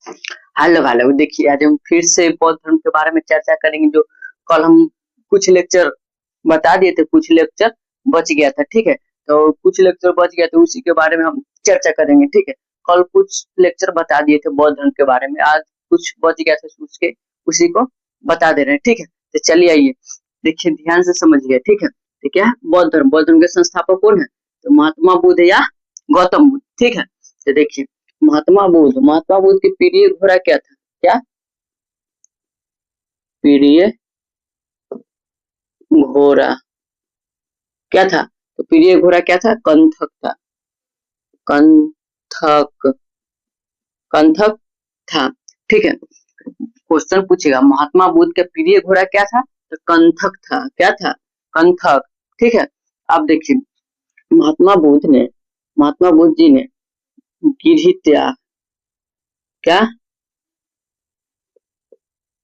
Hello hello, देखिए आज हम फिर से बौद्ध धर्म के बारे में चर्चा करेंगे। जो कल हम कुछ लेक्चर बता दिए थे, कुछ लेक्चर बच गया था, ठीक है। तो कुछ लेक्चर बच गया था, उसी के बारे में हम चर्चा करेंगे, ठीक है। कल कुछ लेक्चर बता दिए थे बौद्ध धर्म के बारे में, आज कुछ बच गया था, उसके उसी को बता दे रहे हैं, ठीक है। तो चलिए आइए, देखिए ध्यान से समझिए, ठीक है। तो क्या है बौद्ध धर्म के संस्थापक कौन है? तो महात्मा बुद्ध या गौतम बुद्ध, ठीक है। तो देखिए महात्मा बुद्ध की प्रिय घोड़ा क्या था? क्या प्रिय घोड़ा क्या था? तो प्रिय घोड़ा क्या था? कंथक था। कंथक कंथक था, ठीक है। क्वेश्चन पूछेगा महात्मा बुद्ध के प्रिय घोड़ा क्या था? तो कंथक था। क्या था? कंथक, ठीक है। अब देखिए महात्मा बुद्ध जी ने गिरही त्याग, क्या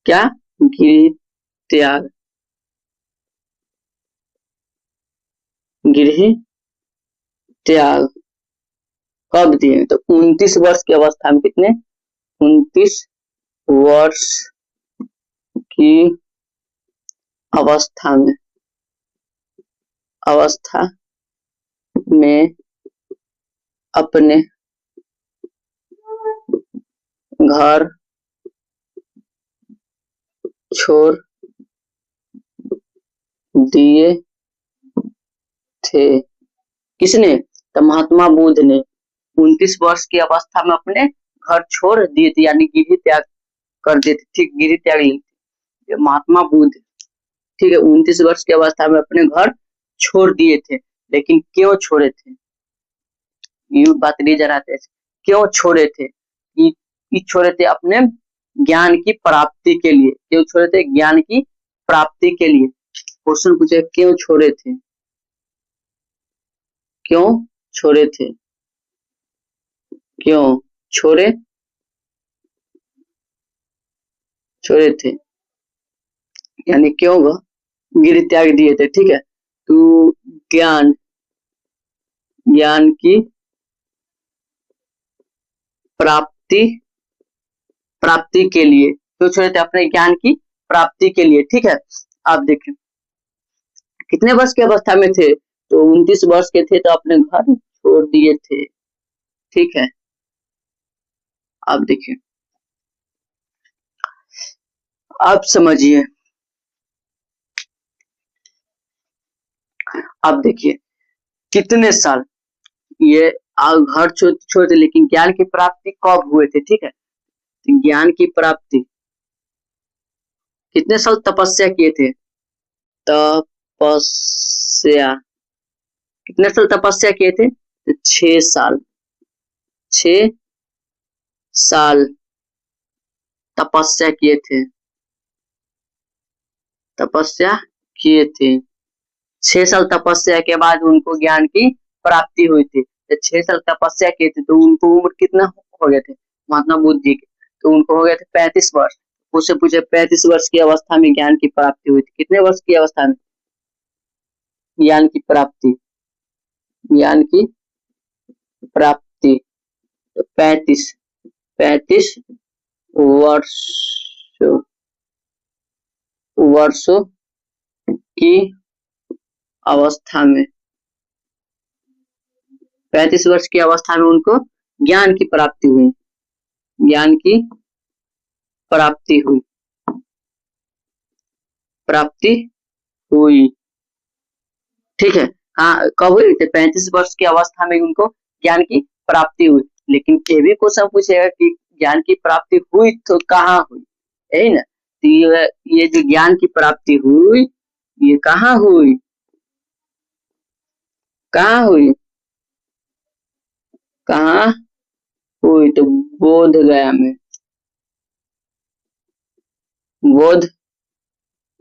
क्या गिरही त्याग, गिरही त्याग कब दिए? तो 29 वर्ष की अवस्था में। कितने? 29 वर्ष की अवस्था में अवस्था में अपने घर छोड़ दिए थे। किसने? तो महात्मा बुद्ध ने 29 वर्ष की अवस्था में अपने घर छोड़ दिए थे, यानी गिरही त्याग कर दिए थे, ठीक। गिरही त्याग लिए थे महात्मा बुद्ध, ठीक है। 29 वर्ष की अवस्था में अपने घर छोड़ दिए थे, लेकिन क्यों छोड़े थे? ये बात रीजन आते हैं, क्यों छोड़े थे? ये छोड़े थे अपने ज्ञान की प्राप्ति के लिए। क्यों छोड़े थे? ज्ञान की प्राप्ति के लिए। क्वेश्चन पूछे क्यों छोड़े थे? क्यों छोड़े थे? क्यों छोड़े छोड़े थे, यानी क्यों वह गिरही त्याग दिए थे, ठीक है। तो ज्ञान ज्ञान की प्राप्ति प्राप्ति के लिए क्यों छोड़े थे? अपने ज्ञान की प्राप्ति के लिए, ठीक है। आप देखिए कितने वर्ष की अवस्था में थे? तो 29 वर्ष के थे, तो अपने घर छोड़ दिए थे, ठीक है। आप देखिए, आप समझिए, आप देखिए कितने साल ये घर छोड़ थे, लेकिन ज्ञान की प्राप्ति कब हुए थे, ठीक है। तो ज्ञान की प्राप्ति कितने साल तपस्या किए थे? तपस्या कितने साल तपस्या किए थे? तो 6 साल। 6 साल तपस्या किए थे, तपस्या किए थे। 6 साल तपस्या के बाद उनको ज्ञान की प्राप्ति हुई थी। तो 6 साल तपस्या किए थे, तो उनको उम्र कितना हो गए थे महात्मा बुद्ध जी के? तो उनको हो गए थे 35 वर्ष। उससे पूछे 35 वर्ष की अवस्था में ज्ञान की प्राप्ति हुई थी। कितने वर्ष की अवस्था में ज्ञान की प्राप्ति? ज्ञान की प्राप्ति तो 35 वर्ष वर्षों की अवस्था में 35 वर्ष की अवस्था में उनको ज्ञान की प्राप्ति हुई। ज्ञान की प्राप्ति हुई प्राप्ति हुई, ठीक है। हाँ, कब हुई थी? 35 वर्ष की अवस्था में उनको ज्ञान की प्राप्ति हुई। लेकिन ये भी क्वेश्चन पूछेगा कि ज्ञान की प्राप्ति हुई तो कहाँ हुई, यही ना। तो ये जो ज्ञान की प्राप्ति हुई, ये कहाँ हुई? कहाँ हुई? कहाँ हुई? तो बोध गया में। बोध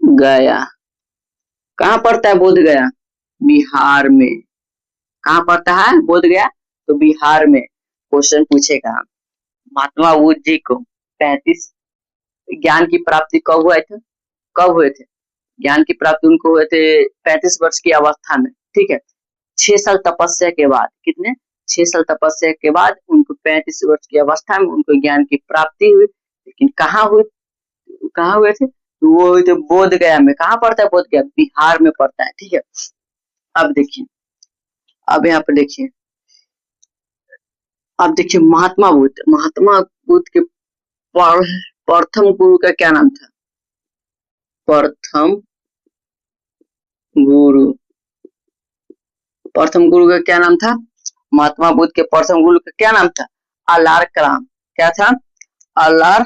गया कहाँ पड़ता है? बोध गया बिहार में। कहाँ पड़ता है बोध गया? तो बिहार में। क्वेश्चन पूछेगा महात्मा बुद्ध जी को 35 ज्ञान की प्राप्ति कब हुए थे? कब हुए थे? ज्ञान की प्राप्ति उनको हुए थे 35 वर्ष की अवस्था में, ठीक है। 6 साल तपस्या के बाद, कितने? 6 साल तपस्या के बाद उनको 35 वर्ष की अवस्था में उनको ज्ञान की प्राप्ति हुई। लेकिन कहाँ हुए थे? वो हुए थे बोध गया में। कहाँ पड़ता है बोध गया? बिहार में पड़ता है। ठीक है, अब देखिए, अब यहाँ पे देखिए, अब देखिए महात्मा बुद्ध के प्रथम गुरु का क्या नाम था? प्रथम गुरु का क्या नाम था? महात्मा बुद्ध के प्रथम गुरु का क्या नाम था? अलार कलाम। क्या था? अलार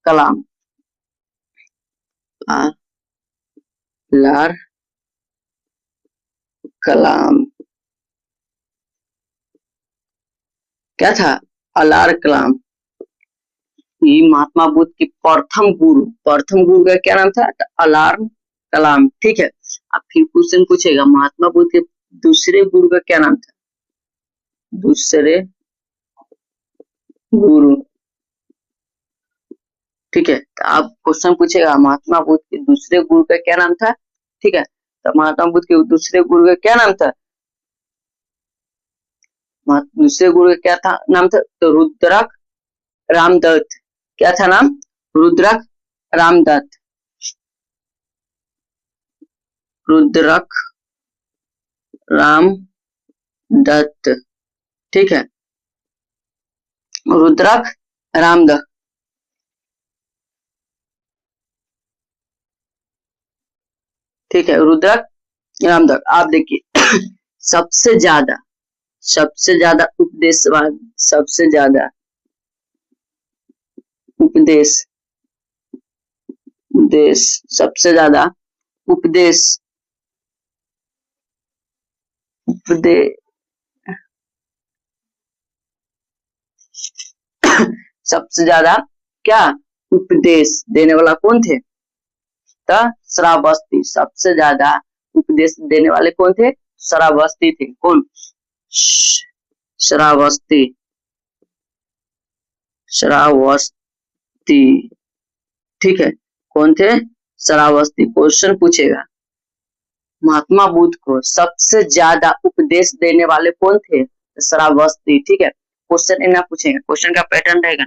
कलाम। अलार कलाम। क्या था? अलार कलाम। ये महात्मा बुद्ध के प्रथम गुरु का क्या नाम था? अलार कलाम। ठीक है, अब फिर क्वेश्चन पूछेगा महात्मा बुद्ध के दूसरे गुरु का क्या नाम था? दूसरे गुरु। ठीक है, तो आप क्वेश्चन पूछेगा महात्मा बुद्ध के दूसरे गुरु का क्या नाम था? ठीक है, तो महात्मा बुद्ध के दूसरे गुरु का क्या नाम था? दूसरे गुरु का क्या था नाम था? तो रुद्रक रामदत्त। क्या था नाम? रुद्रक रामदत्त। रुद्रक रामदत्त। ठीक है, रुद्रक रामदत्त। ठीक है, रुद्रक रामदत्त। आप देखिए सबसे ज्यादा उपदेश सबसे ज्यादा उपदेश सबसे ज्यादा क्या उपदेश देने वाला कौन थे? तो श्रावस्ती। सबसे ज्यादा उपदेश देने वाले कौन थे? श्रावस्ती थे। कौन? श्रावस्ती। ठीक है, कौन थे? श्रावस्ती। क्वेश्चन पूछेगा महात्मा बुद्ध को सबसे ज्यादा उपदेश देने वाले कौन थे? श्रावस्ती। ठीक है, क्वेश्चन इतना पूछेगा। क्वेश्चन का पैटर्न रहेगा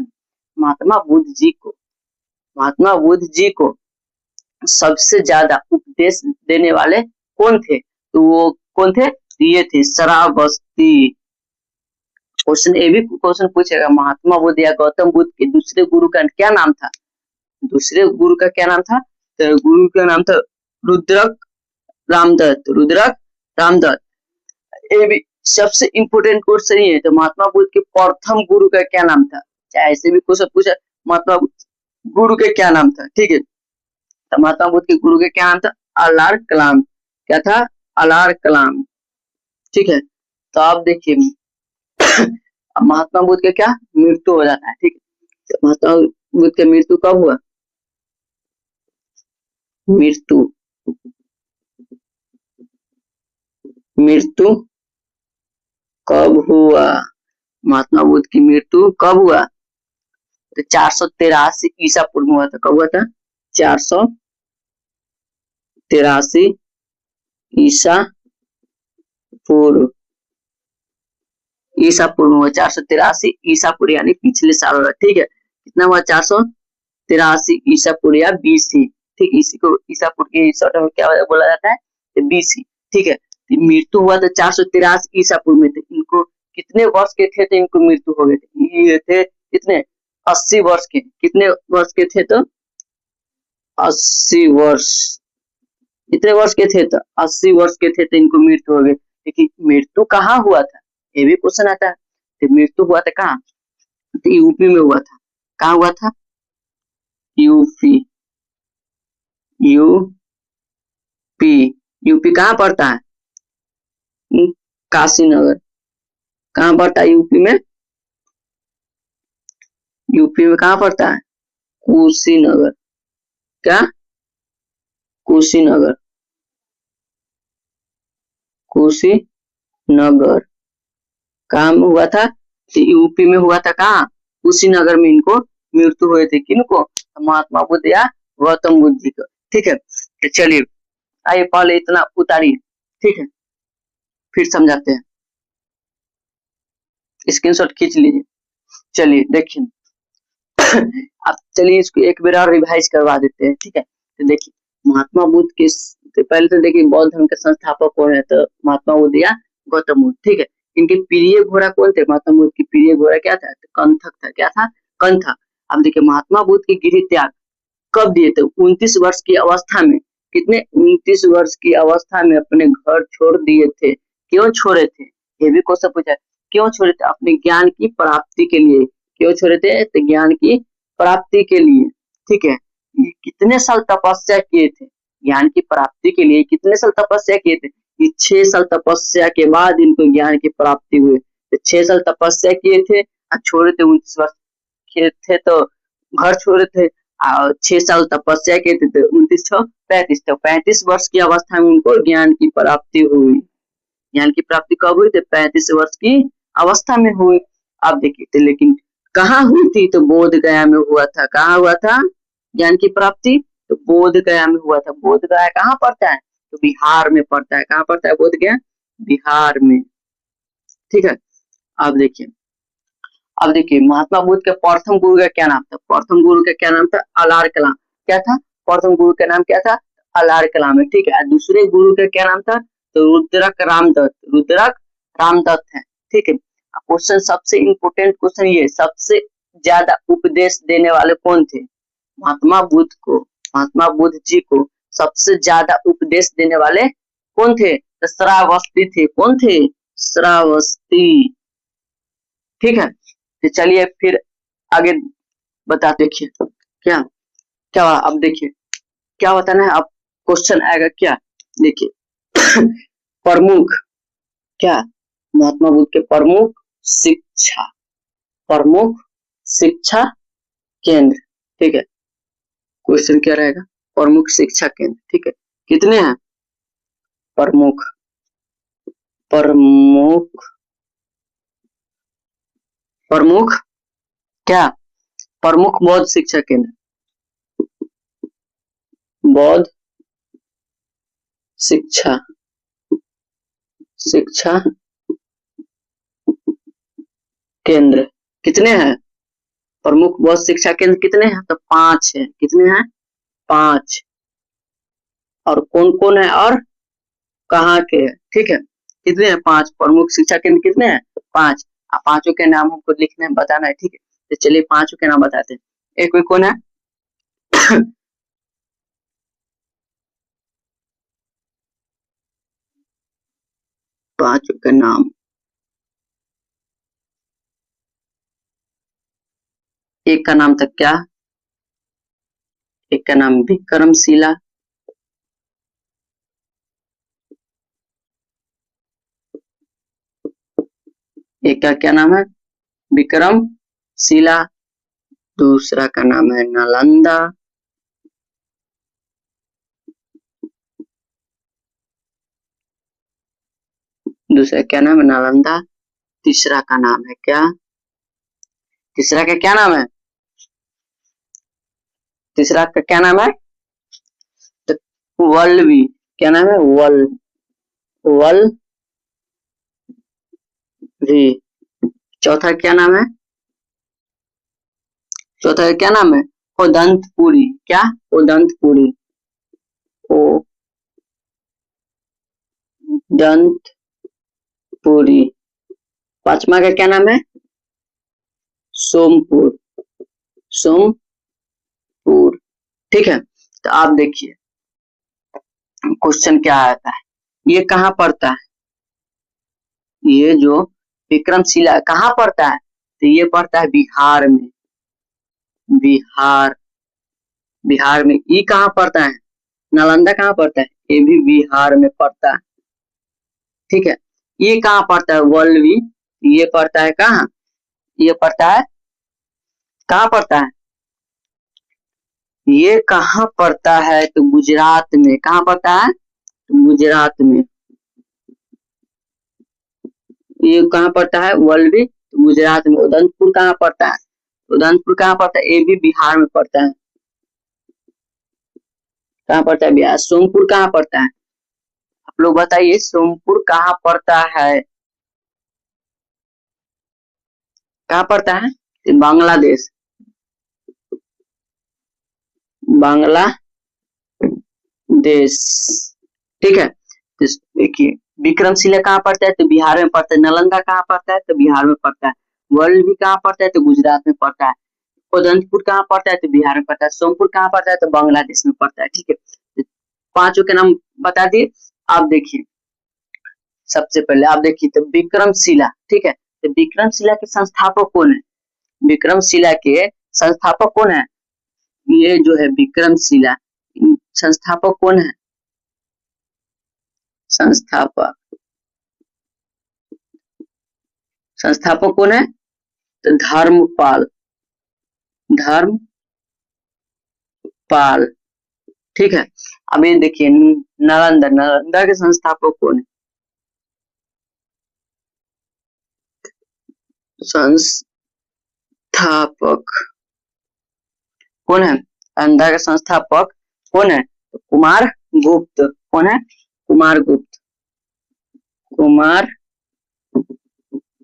महात्मा बुद्ध जी को सबसे ज्यादा उपदेश देने वाले कौन थे? तो वो कौन थे? ये थे श्रावस्ती। क्वेश्चन ए भी क्वेश्चन पूछेगा महात्मा बुद्ध या गौतम बुद्ध के दूसरे गुरु का क्या नाम था? दूसरे गुरु का क्या नाम था? तो गुरु का नाम था रुद्रक रामदत्त। ये भी सबसे इंपोर्टेंट क्वेश्चन ये है। तो महात्मा बुद्ध के प्रथम गुरु का क्या नाम था? चाहे ऐसे भी क्वेश्चन पूछा महात्मा बुद्ध गुरु के क्या नाम था? ठीक है, तो महात्मा बुद्ध के गुरु के क्या नाम था? अलार कलाम। क्या था? अलार कलाम। ठीक है, तो आप देखिए महात्मा बुद्ध के क्या मृत्यु हो जाता है। ठीक है, तो महात्मा बुद्ध के मृत्यु कब हुआ? मृत्यु कब हुआ? महात्मा बुद्ध की मृत्यु कब हुआ? तो 483 ईसा पूर्व में हुआ था। कब हुआ था? 483 ईसा पूर्व में हुआ। 483 ईसा पूर्व यानी पिछले साल हुआ। ठीक है, कितना हुआ? 483 ईसा पूर्व या BC। ठीक, इसी को ईसा पूर्व के शॉर्ट में क्या बोला जाता है? तो BC। ठीक है, मृत्यु हुआ था 483 ईसा पूर्व में। इनको कितने वर्ष के थे? तो इनको मृत्यु हो गए थे। ये थे कितने? 80 वर्ष के। कितने वर्ष के थे? तो 80 वर्ष। कितने वर्ष के थे? तो 80 वर्ष के थे, तो इनको मृत्यु हो गई। लेकिन मृत्यु कहाँ हुआ था? ये भी क्वेश्चन आता है। तो मृत्यु हुआ था कहाँ? तो यूपी में हुआ था। कहाँ हुआ था? यूपी। यूपी कहाँ पड़ता है? काशीनगर। कहाँ पड़ता है यूपी में? यूपी में कहाँ पड़ता है? कुशीनगर। क्या? कुशीनगर। कहाँ में हुआ था? यूपी में हुआ था। कहाँ? कुशीनगर में इनको मृत्यु हुए थे। किनको? महात्मा बुद्ध या गौतम बुद्ध जी को। ठीक है, तो चलिए आइए पहले इतना उतारिए। ठीक है, फिर समझाते हैं। स्क्रीनशॉट खींच लीजिए। चलिए देखिए अब चलिए इसको एक बार और रिवाइज करवा देते हैं, ठीक है। तो देखिए महात्मा बुद्ध के तो पहले तो देखिए बौद्ध धर्म के संस्थापक कौन है, तो महात्मा बुद्ध या गौतम बुद्ध, ठीक है। इनके प्रिय घोड़ा कौन थे, महात्मा बुद्ध की प्रिय घोड़ा क्या था, तो कंथक था। क्या था, कंथा। अब देखिए महात्मा बुद्ध की गिरि त्याग कब दिए थे, 29 वर्ष की अवस्था में। कितने, 29 वर्ष की अवस्था में अपने घर छोड़ दिए थे। क्यों छोड़े थे, ये भी क्वेश्चन पूछा है। क्यों छोड़े थे, अपने ज्ञान की प्राप्ति के लिए। क्यों छोड़े थे, तो ज्ञान की प्राप्ति के लिए, ठीक है। ये कितने साल तपस्या किए थे, ज्ञान की प्राप्ति के लिए कितने साल तपस्या किए थे, ये 6 साल तपस्या के बाद इनको ज्ञान की प्राप्ति हुई। तो 6 साल तपस्या किए थे और छोड़े थे 29 वर्ष के थे, तो घर छोड़े थे और 6 साल तपस्या किए थे, तो 29 छः 35, तो 35 वर्ष की अवस्था में उनको ज्ञान की प्राप्ति हुई। ज्ञान की प्राप्ति कब हुई, तो 35 वर्ष की अवस्था में हुई। अब देखिए तो लेकिन कहाँ हुई थी, तो बोध गया में हुआ था। कहाँ हुआ था ज्ञान की प्राप्ति, तो बोध गया में हुआ था। बोध गया कहाँ पड़ता है, तो बिहार में पड़ता है। कहाँ पड़ता है बोध गया, बिहार में, ठीक है। अब देखिए महात्मा बुद्ध के प्रथम गुरु का क्या नाम था, प्रथम गुरु का क्या नाम था, अलार कलाम। क्या था, प्रथम गुरु का नाम क्या था, अलार कलाम है, ठीक है। दूसरे गुरु का क्या नाम था, तो रुद्रक रामदत्त, रुद्रक रामदत्त है, ठीक है। क्वेश्चन सबसे इंपोर्टेंट क्वेश्चन ये, सबसे ज्यादा उपदेश देने वाले कौन थे, महात्मा बुद्ध को, महात्मा बुद्ध जी को सबसे ज्यादा उपदेश देने वाले कौन थे, तो श्रावस्ती थे। कौन थे, श्रावस्ती, ठीक है। तो चलिए फिर आगे बता, देखिए क्या क्या हुआ। अब देखिए क्या होता है ना, अब क्वेश्चन आएगा क्या, देखिए प्रमुख, क्या, महात्मा बुद्ध के प्रमुख शिक्षा, प्रमुख शिक्षा केंद्र, ठीक है। क्वेश्चन क्या रहेगा, प्रमुख शिक्षा केंद्र, ठीक है। कितने हैं प्रमुख, प्रमुख, प्रमुख क्या, प्रमुख बौद्ध शिक्षा केंद्र, बौद्ध शिक्षा, शिक्षा केंद्र कितने हैं, प्रमुख बौद्ध शिक्षा केंद्र कितने हैं, तो 5 है। कितने हैं, 5। और कौन कौन है और कहाँ के है, ठीक है। कितने हैं, 5 प्रमुख शिक्षा केंद्र, कितने हैं, 5। पांचों के नाम हमको लिखने में बताना है, ठीक है। तो चलिए पांचों के नाम बताते हैं। एक कौन है पांचों के नाम, एक का नाम था क्या, एक का नाम विक्रमशिला, एक का क्या नाम है, विक्रमशिला। दूसरा का नाम है नालंदा, दूसरा क्या नाम है, नालंदा। तीसरा का नाम है क्या, तीसरा का क्या नाम है, तीसरा का क्या नाम है, तो वल्लभी। क्या नाम है, वल्लभी। चौथा क्या नाम है, चौथा का क्या नाम है, उदंतपुरी। क्या, उदंतपुरी, उदंतपुरी। पांचवा का क्या नाम है, सोमपुर, सोमपुर, ठीक है। तो आप देखिए क्वेश्चन क्या आता है, ये कहाँ पड़ता है, ये जो विक्रमशिला कहाँ पड़ता है, तो ये पड़ता है बिहार में, बिहार, बिहार में। ये कहाँ पड़ता है, नालंदा कहाँ पड़ता है, ये भी बिहार में पड़ता है, ठीक है। ये कहाँ पड़ता है, वल्लभी, ये पड़ता है कहाँ, ये पड़ता है कहाँ पड़ता है, ये कहाँ पड़ता है, तो गुजरात में। कहाँ पड़ता है, तो गुजरात में। ये कहाँ पड़ता है, वल्लभी, तो गुजरात में। उदंतपुर कहाँ पड़ता है, उदंतपुर कहाँ पड़ता है, ये भी बिहार में पड़ता है। कहाँ पड़ता है, बिहार। सोमपुर कहाँ पड़ता है, आप लोग बताइए, सोमपुर कहाँ पड़ता है, कहाँ पड़ता है, बांग्लादेश, बांग्लादेश, ठीक है। तो देखिए विक्रमशिला कहाँ पड़ता है, तो बिहार में पड़ता है। नालंदा कहाँ पड़ता है, तो बिहार में पड़ता है। वर्ल्ड भी कहाँ पड़ता है, तो गुजरात में पड़ता है। उदंतपुर कहाँ पड़ता है, तो बिहार में पड़ता है। सोमपुर कहाँ पड़ता है, तो बांग्लादेश में पड़ता है, ठीक है। तो पांचों के नाम बता दिए। आप देखिए सबसे पहले आप देखिए तो विक्रमशिला, ठीक है। तो विक्रमशिला के संस्थापक कौन है, विक्रमशिला के संस्थापक कौन है, ये जो है विक्रमशिला, संस्थापक कौन है, संस्थापक, संस्थापक कौन है, तो धर्मपाल, धर्मपाल, ठीक है। अब ये देखिए नालंदा, नालंदा के संस्थापक कौन है, संस्थापक कौन है, नालंदा के संस्थापक कौन है, तो कुमार गुप्त, कौन है, कुमार गुप्त, कुमार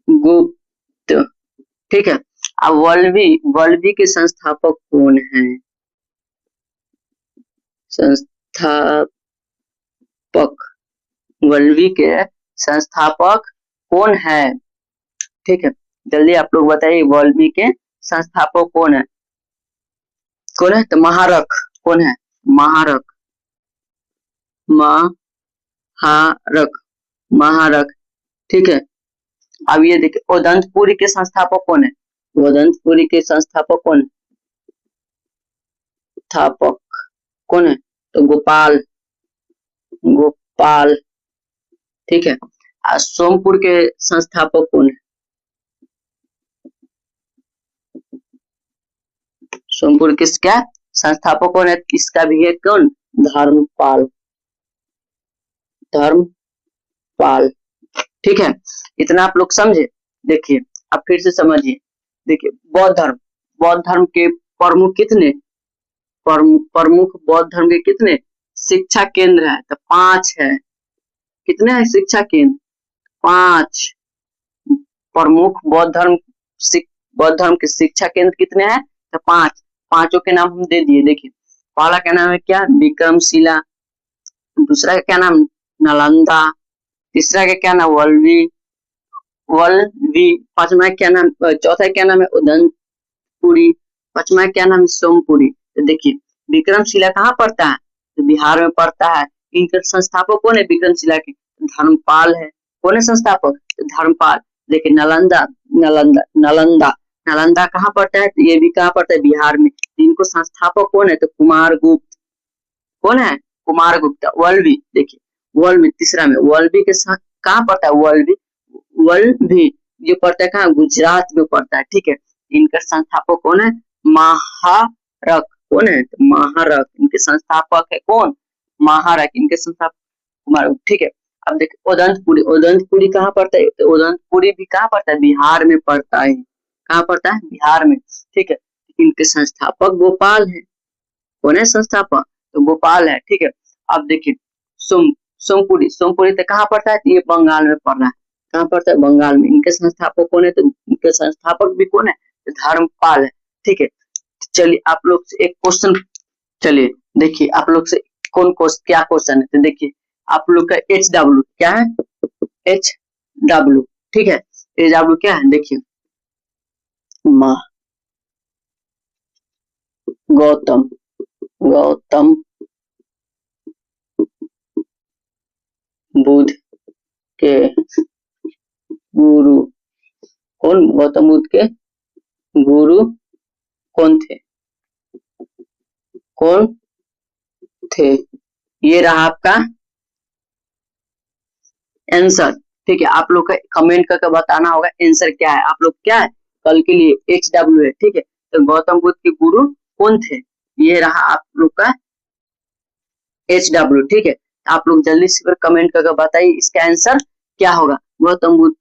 गुप्त, ठीक है। अब वल्लभी के संस्थापक कौन है, संस्थापक, वल्लभी के संस्थापक कौन है, ठीक है। जल्दी आप लोग बताइए वल्लभी के संस्थापक कौन है, कौन है, तो महारक, कौन है, महारक, महारक, महारक, ठीक है। अब ये देखिए उदंतपुरी के संस्थापक कौन है, उदंतपुरी के संस्थापक कौन है, स्थापक कौन है, तो गोपाल, गोपाल, ठीक है। सोमपुर के संस्थापक कौन है, सोमपुर किसका संस्थापक कौन है, इसका भी है कौन, धर्मपाल, धर्मपाल, ठीक है। इतना आप लोग समझे। देखिए अब फिर से समझिए, देखिए बौद्ध धर्म, बौद्ध धर्म के प्रमुख कितने, प्रमुख बौद्ध धर्म के कितने शिक्षा केंद्र है, तो 5 है। कितने हैं शिक्षा केंद्र, 5। प्रमुख बौद्ध धर्म के शिक्षा केंद्र कितने हैं, तो 5। पांचों के नाम हम दे दिए। देखिए पहला का नाम है क्या, विक्रमशिला, दूसरा का क्या नाम नालंदा, तीसरा का क्या नाम वल्लभी, पांचवा क्या नाम, चौथा क्या नाम है उदंतपुरी, पांचवा क्या नाम है सोमपुरी। तो देखिए विक्रमशिला कहाँ पड़ता है, तो बिहार में पड़ता है। इनके संस्थापक कौन है विक्रमशिला के, धर्मपाल है, कौन है संस्थापक, तो धर्मपाल। देखिए नालंदा, नालंदा, नालंदा कहाँ पड़ता है, तो ये भी कहाँ पड़ता है, बिहार में। इनको संस्थापक कौन है, तो कुमार गुप्त, कौन है, कुमार गुप्ता। वल्लभी, देखिए वल्लभी तीसरा में, वल्लभी के साथ कहाँ पड़ता है, वल्लभी, वल्लभी जो पड़ता है कहाँ, गुजरात में पड़ता है, ठीक है। इनका संस्थापक कौन है, महारक, कौन है, तो महारक, इनके संस्थापक है कौन, महारक, इनके संस्थापक कुमार, ठीक है। अब देखिए उदंतपुरी, उदंतपुरी कहाँ पड़ता है, तो उदंतपुरी भी कहाँ पड़ता है, बिहार में पड़ता है, कहाँ पड़ता है, बिहार में, ठीक है। इनके संस्थापक गोपाल है, कौन है संस्थापक, तो गोपाल है, ठीक है। अब देखिए सोमपुरी, सोमपुरी तो कहाँ पड़ता है, तो ये बंगाल में पड़ रहा है, कहाँ पड़ता है, बंगाल में। इनके संस्थापक कौन है, तो इनके संस्थापक भी कौन है, तो धर्मपाल है, ठीक है। चलिए आप लोग से एक क्वेश्चन, चलिए देखिए आप लोग से क्या क्वेश्चन है, तो देखिए आप लोग का HW क्या है, HW, ठीक है। HW क्या है, देखिए गौतम, गौतम बुद्ध के गुरु, कौन, गौतम बुद्ध के गुरु कौन थे, कौन थे, ये रहा आपका आंसर, ठीक है। आप लोग का कमेंट करके बताना होगा आंसर क्या है, आप लोग क्या है कल के लिए HW है, ठीक है। तो गौतम बुद्ध के गुरु कौन थे, ये रहा आप लोग का HW, ठीक है। आप लोग जल्दी से कमेंट करके बताइए इसका आंसर क्या होगा, गौतम बुद्ध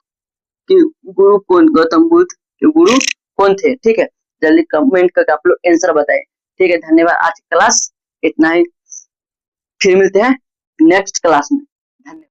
के गुरु कौन, गौतम बुद्ध के गुरु कौन थे, ठीक है। जल्दी कमेंट करके आप लोग आंसर बताइए, ठीक है। धन्यवाद, आज की क्लास इतना ही, फिर मिलते हैं नेक्स्ट क्लास में।